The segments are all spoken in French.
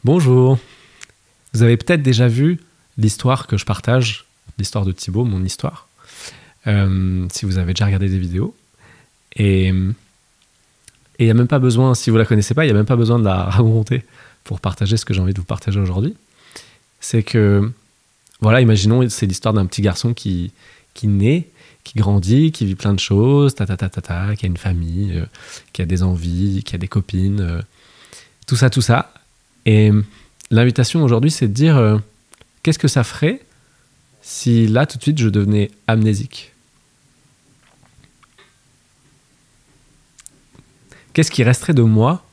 Bonjour. Vous avez peut-être déjà vu l'histoire que je partage, l'histoire de Thibaut, mon histoire, si vous avez déjà regardé des vidéos. Et il n'y a même pas besoin, si vous ne la connaissez pas, il n'y a même pas besoin de la raconter pour partager ce que j'ai envie de vous partager aujourd'hui. C'est que, voilà, imaginons, c'est l'histoire d'un petit garçon qui naît, qui grandit, qui vit plein de choses, qui a une famille, qui a des envies, qui a des copines, tout ça, tout ça. Et l'invitation aujourd'hui, c'est de dire qu'est-ce que ça ferait si là, tout de suite, je devenais amnésique? Qu'est-ce qui resterait de moi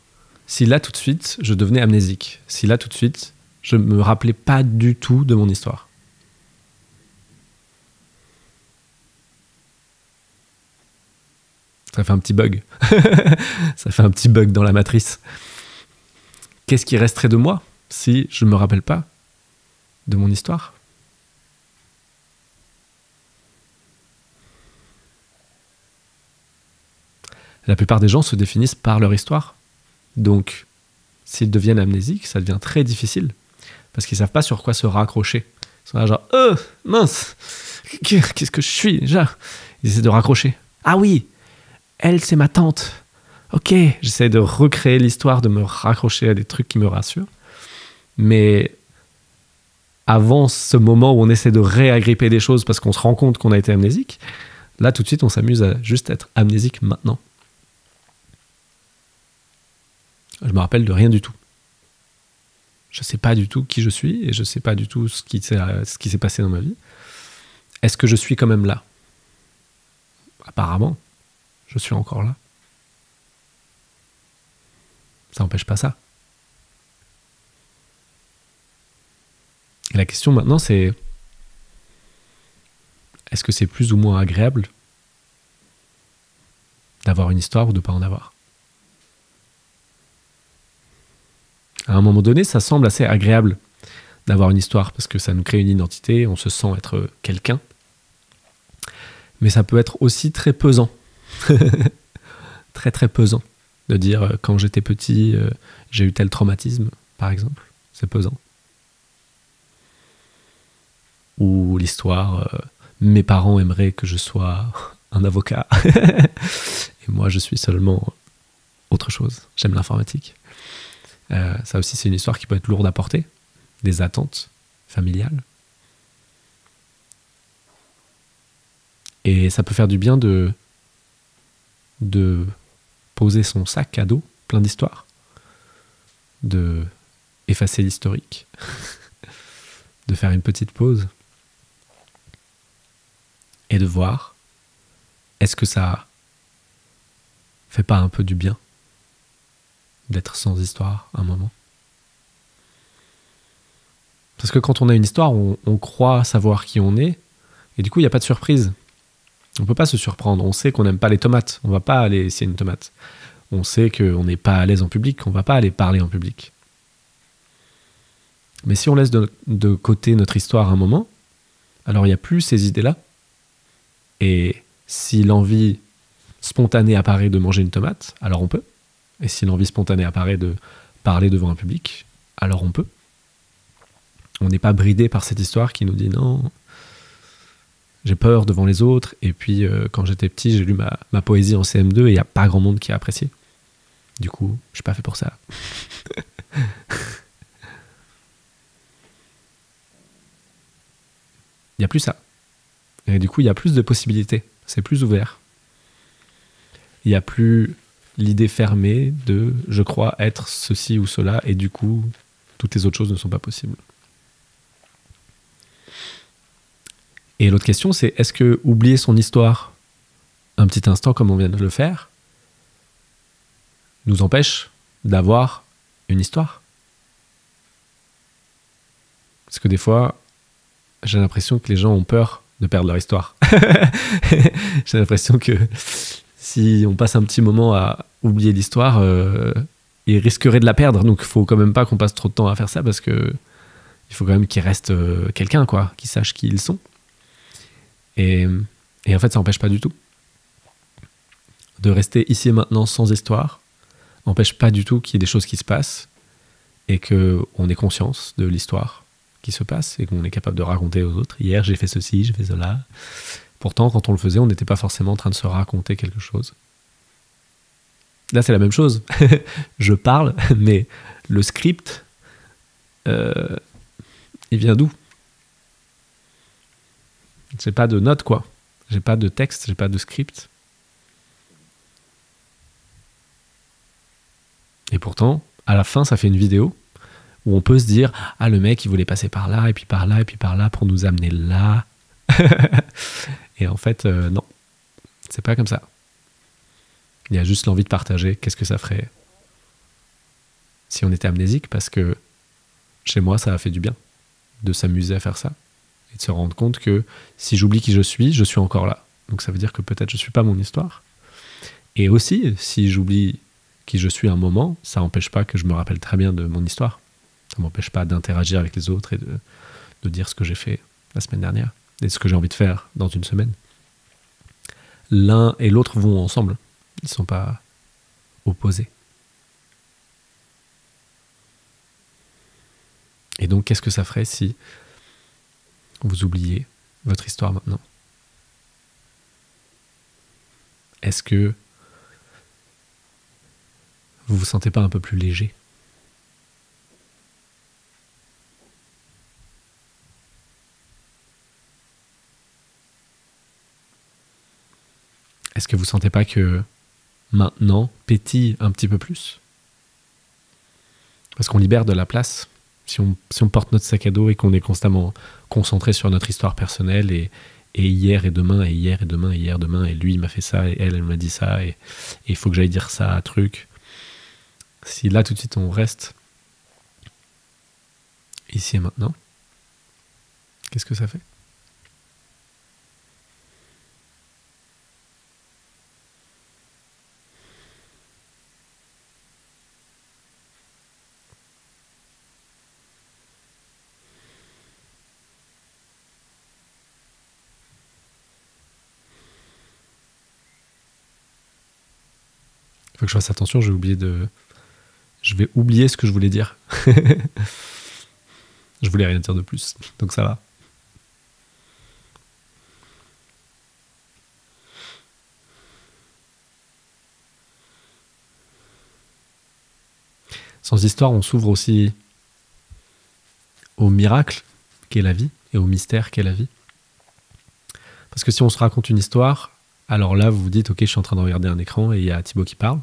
si là, tout de suite, je devenais amnésique? Si là, tout de suite, je ne me rappelais pas du tout de mon histoire? Ça fait un petit bug. Ça fait un petit bug dans la matrice. Qu'est-ce qui resterait de moi si je ne me rappelle pas de mon histoire? La plupart des gens se définissent par leur histoire. Donc, s'ils deviennent amnésiques, ça devient très difficile. Parce qu'ils ne savent pas sur quoi se raccrocher. Ils sont là genre, mince, qu'est-ce que je suis déjà? Ils essaient de raccrocher. Ah oui, elle, c'est ma tante. Ok, j'essaie de recréer l'histoire, de me raccrocher à des trucs qui me rassurent. Mais avant ce moment où on essaie de réagripper des choses parce qu'on se rend compte qu'on a été amnésique, là, tout de suite, on s'amuse à juste être amnésique maintenant. Je me rappelle de rien du tout. Je ne sais pas du tout qui je suis et je ne sais pas du tout ce qui s'est passé dans ma vie. Est-ce que je suis quand même là? Apparemment, je suis encore là. Ça n'empêche pas ça. Et la question maintenant, c'est est-ce que c'est plus ou moins agréable d'avoir une histoire ou de ne pas en avoir? À un moment donné, ça semble assez agréable d'avoir une histoire parce que ça nous crée une identité, on se sent être quelqu'un. Mais ça peut être aussi très pesant. Très très pesant. De dire quand j'étais petit, j'ai eu tel traumatisme, par exemple. C'est pesant. Ou l'histoire, mes parents aimeraient que je sois un avocat. Et moi, je suis seulement autre chose. J'aime l'informatique. Ça aussi, c'est une histoire qui peut être lourde à porter. Des attentes familiales. Et ça peut faire du bien de poser son sac à dos, plein d'histoires, de effacer l'historique, de faire une petite pause et de voir est-ce que ça fait pas un peu du bien d'être sans histoire un moment. Parce que quand on a une histoire, on croit savoir qui on est, et du coup, il n'y a pas de surprise. On ne peut pas se surprendre. On sait qu'on n'aime pas les tomates. On ne va pas aller essayer une tomate. On sait qu'on n'est pas à l'aise en public. On ne va pas aller parler en public. Mais si on laisse de côté notre histoire un moment, alors il n'y a plus ces idées-là. Et si l'envie spontanée apparaît de manger une tomate, alors on peut. Et si l'envie spontanée apparaît de parler devant un public, alors on peut. On n'est pas bridé par cette histoire qui nous dit non, j'ai peur devant les autres. Et puis quand j'étais petit, j'ai lu ma poésie en CM2 et il n'y a pas grand monde qui a apprécié. Du coup, je ne suis pas fait pour ça. Il n'y a plus ça. Et du coup, il y a plus de possibilités. C'est plus ouvert. Il n'y a plus l'idée fermée de « je crois être ceci ou cela » et du coup, toutes les autres choses ne sont pas possibles. Et l'autre question, c'est est-ce que oublier son histoire un petit instant, comme on vient de le faire, nous empêche d'avoir une histoire? Parce que des fois, j'ai l'impression que les gens ont peur de perdre leur histoire. J'ai l'impression que si on passe un petit moment à oublier l'histoire, ils risqueraient de la perdre. Donc il faut quand même pas qu'on passe trop de temps à faire ça parce que il faut quand même qu'il reste quelqu'un, quoi, qui sache qui ils sont. Et en fait, ça n'empêche pas du tout. De rester ici et maintenant sans histoire n'empêche pas du tout qu'il y ait des choses qui se passent et qu'on ait conscience de l'histoire qui se passe et qu'on est capable de raconter aux autres. Hier, j'ai fait ceci, j'ai fait cela. Pourtant, quand on le faisait, on n'était pas forcément en train de se raconter quelque chose. Là, c'est la même chose. Je parle, mais le script, il vient d'où? J'ai pas de notes, quoi. J'ai pas de texte, j'ai pas de script. Et pourtant, à la fin, ça fait une vidéo où on peut se dire « Ah, le mec, il voulait passer par là, et puis par là, et puis par là, pour nous amener là. » Et en fait, non. C'est pas comme ça. Il y a juste l'envie de partager. Qu'est-ce que ça ferait si on était amnésique? Parce que chez moi, ça a fait du bien de s'amuser à faire ça et de se rendre compte que si j'oublie qui je suis encore là. Donc ça veut dire que peut-être je suis pas mon histoire. Et aussi, si j'oublie qui je suis à un moment, ça n'empêche pas que je me rappelle très bien de mon histoire. Ça m'empêche pas d'interagir avec les autres et de dire ce que j'ai fait la semaine dernière et ce que j'ai envie de faire dans une semaine. L'un et l'autre vont ensemble. Ils ne sont pas opposés. Et donc, qu'est-ce que ça ferait si vous oubliez votre histoire maintenant? Est-ce que vous vous sentez pas un peu plus léger? Est-ce que vous sentez pas que maintenant pétille un petit peu plus? Parce qu'on libère de la place. Si on porte notre sac à dos et qu'on est constamment concentré sur notre histoire personnelle et hier et demain, et hier et demain, et hier, demain, et lui il m'a fait ça, et elle m'a dit ça, et il faut que j'aille dire ça, truc. Si là tout de suite on reste ici et maintenant, qu'est-ce que ça fait? Il faut que je fasse attention, je vais oublier ce que je voulais dire. Je voulais rien dire de plus, donc ça va. Sans histoire, on s'ouvre aussi au miracle qu'est la vie et au mystère qu'est la vie. Parce que si on se raconte une histoire, alors là, vous vous dites, ok, je suis en train de regarder un écran et il y a Thibaut qui parle.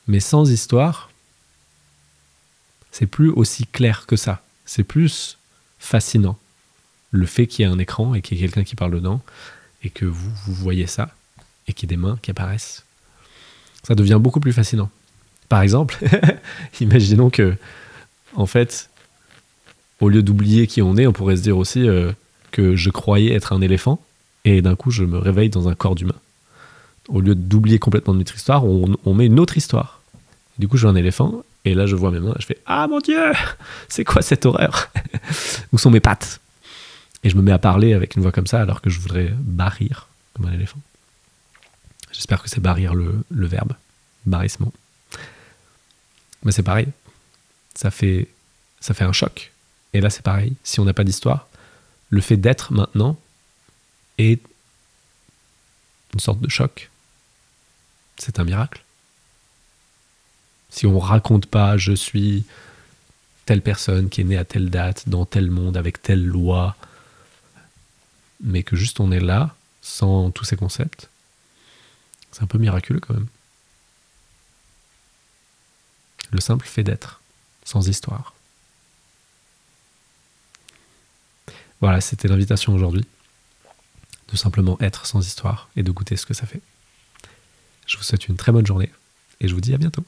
Mais sans histoire, c'est plus aussi clair que ça. C'est plus fascinant. Le fait qu'il y ait un écran et qu'il y ait quelqu'un qui parle dedans et que vous voyez ça et qu'il y ait des mains qui apparaissent. Ça devient beaucoup plus fascinant. Par exemple, imaginons que, en fait, au lieu d'oublier qui on est, on pourrait se dire aussi que je croyais être un éléphant et d'un coup, je me réveille dans un corps d'humain. Au lieu d'oublier complètement notre histoire, on met une autre histoire. Du coup, je vois un éléphant et là, je vois mes mains. Je fais « Ah mon Dieu, c'est quoi cette horreur ?» Où sont mes pattes? Et je me mets à parler avec une voix comme ça alors que je voudrais barrir comme un éléphant. J'espère que c'est barrir le verbe, barrissement. Mais c'est pareil, ça fait un choc. Et là, c'est pareil, si on n'a pas d'histoire, le fait d'être maintenant est une sorte de choc. C'est un miracle. Si on ne raconte pas « je suis telle personne qui est née à telle date, dans tel monde, avec telle loi », mais que juste on est là, sans tous ces concepts, c'est un peu miraculeux quand même. Le simple fait d'être, sans histoire. Voilà, c'était l'invitation aujourd'hui, de simplement être sans histoire et de goûter ce que ça fait. Je vous souhaite une très bonne journée et je vous dis à bientôt.